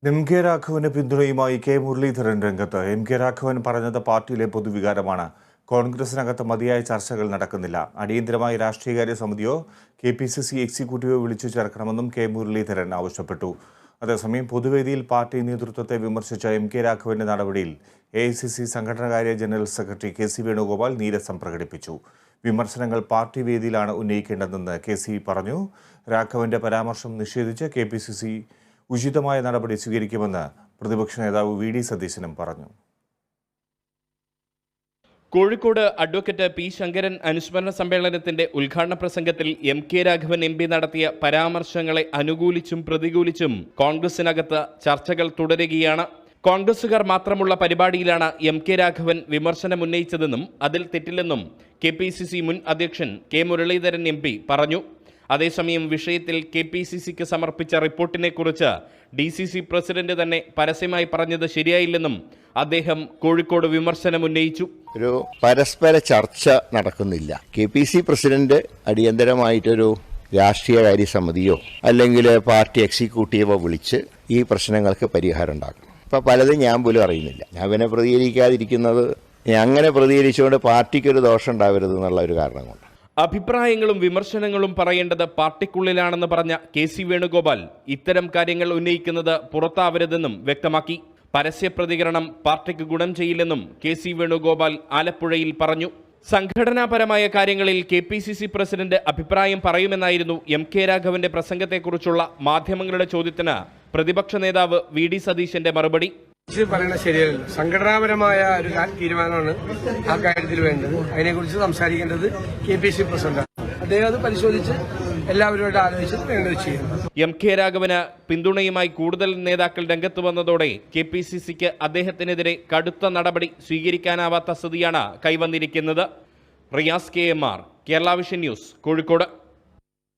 MK. Raghavan പിന്തുണയുമായി K Muraleedharan രംഗത്ത്. MK. Raghavan പറഞ്ഞത് പാർട്ടിയിലെ പൊതുവികാരമാണ്. കോൺഗ്രസിനകത്ത് മതിയായ ചർച്ചകൾ നടക്കുന്നില്ല. അടിയന്തരമായി രാഷ്ട്രീയകാര്യ സമിതിയോ KPCC എക്സിക്യൂട്ടീവോ വിളിച്ചു ചേർക്കണമെന്നും കെ മുരളീധരൻ ആവശ്യപ്പെട്ടു. അതേസമയം പൊതുവേദിയിൽ പാർട്ടി നേതൃത്വത്തെ വിമർശിച്ച എം.കെ. രാഘവന്റെ നടപടിയിൽ AICC സംഘടനാകാര്യ ജനറൽ സെക്രട്ടറി KC വേണുഗോപാൽ നീരസം പ്രകടിപ്പിച്ചു. വിമർശനങ്ങൾ പാർട്ടി വേദിയിലാണ് ഉന്നയിക്കേണ്ടതെന്ന് KC പറഞ്ഞു. രാഘവന്റെ പരാമർശം നിഷേധിച്ച് KPCC ഉചിതമായ നടപടി സ്വീകരിക്കുമെന്ന് പ്രതിപക്ഷ നേതാവ് VD സതീശനും പറഞ്ഞു. Kozhikode advocate P. ശങ്കരൻ അനുസ്മരണ സമ്മേളനത്തിന്റെ ഉദ്ഘാടന പ്രസംഗത്തിൽ എം.കെ. രാഘവൻ MP നടത്തിയ പരാമർശങ്ങളെ അനുകൂലിച്ചും പ്രതികൂലിച്ചും കോൺഗ്രസിനകത്ത് ചർച്ചകൾ തുടരുകയാണ്. കോൺഗ്രസുകാർ മാത്രമുള്ള പരിപാടിയിലാണ് എം.കെ. രാഘവൻ വിമർശനമുന്നയിച്ചതെന്നും അതിൽ തെറ്റില്ലെന്നും KPCC മുൻ അധ്യക്ഷൻ കെ മുരളീധരൻ MP പറഞ്ഞു. അതേസമയം വിഷയത്തിൽ KPCCക്ക് സമർപ്പിച്ച റിപ്പോർട്ടിനെക്കുറിച്ച് DCC പ്രസിഡന്റ് തന്നെ പരസ്യമായി പറഞ്ഞത് ശരിയായില്ലെന്നും അദ്ദേഹം കോഴിക്കോട് വിമർശനമുന്നയിച്ചു. ഒരു പരസ്പര ചർച്ച നടക്കുന്നില്ല. KPC പ്രസിഡന്റ് അടിയന്തരമായിട്ടൊരു രാഷ്ട്രീയകാര്യ സമിതിയോ അല്ലെങ്കിൽ പാർട്ടി എക്സിക്യൂട്ടീവോ വിളിച്ച് ഈ പ്രശ്നങ്ങൾക്ക് പരിഹാരം ഉണ്ടാക്കും. ഇപ്പം പലതും ഞാൻ പോലും അറിയുന്നില്ല. ഞാൻ പിന്നെ പ്രതികരിക്കാതിരിക്കുന്നത് അങ്ങനെ പ്രതികരിച്ചുകൊണ്ട് പാർട്ടിക്കൊരു ദോഷം ഉണ്ടാവരുത് എന്നുള്ള ഒരു കാരണം കൊണ്ട്. അഭിപ്രായങ്ങളും വിമർശനങ്ങളും പറയേണ്ടത് പാർട്ടിക്കുള്ളിലാണെന്ന് പറഞ്ഞ KC വേണുഗോപാൽ ഇത്തരം കാര്യങ്ങൾ ഉന്നയിക്കുന്നത് പുറത്താവരുതെന്നും വ്യക്തമാക്കി. പരസ്യ പ്രതികരണം പാർട്ടിക്ക് ഗുണം ചെയ്യില്ലെന്നും KC വേണുഗോപാൽ ആലപ്പുഴയിൽ പറഞ്ഞു. സംഘടനാപരമായ കാര്യങ്ങളിൽ KPCC പ്രസിഡന്റ് അഭിപ്രായം പറയുമെന്നായിരുന്നു എം.കെ. രാഘവന്റെ പ്രസംഗത്തെക്കുറിച്ചുള്ള മാധ്യമങ്ങളുടെ ചോദ്യത്തിന് പ്രതിപക്ഷ നേതാവ് VD സതീശന്റെ മറുപടി. പറയുന്നത് ശരിയല്ല. സംഘടനാപരമായ ഒരു തീരുമാനമാണ് ആ കാര്യത്തിൽ വേണ്ടത്. അതിനെക്കുറിച്ച് സംസാരിക്കേണ്ടത് KPCC പ്രസിഡന്റാണ്. അദ്ദേഹം അത് പരിശോധിച്ച് എല്ലാവരുമായിട്ട് ആലോചിച്ച് വേണ്ടത് ചെയ്യും. എം.കെ. രാഘവന് പിന്തുണയുമായി കൂടുതൽ നേതാക്കൾ രംഗത്ത് വന്നതോടെ KPCCക്ക് അദ്ദേഹത്തിനെതിരെ കടുത്ത നടപടി സ്വീകരിക്കാനാവാത്ത സ്ഥിതിയാണ് കൈവന്നിരിക്കുന്നത്. Riyas KMR, Kerala vision news, Kozhikode.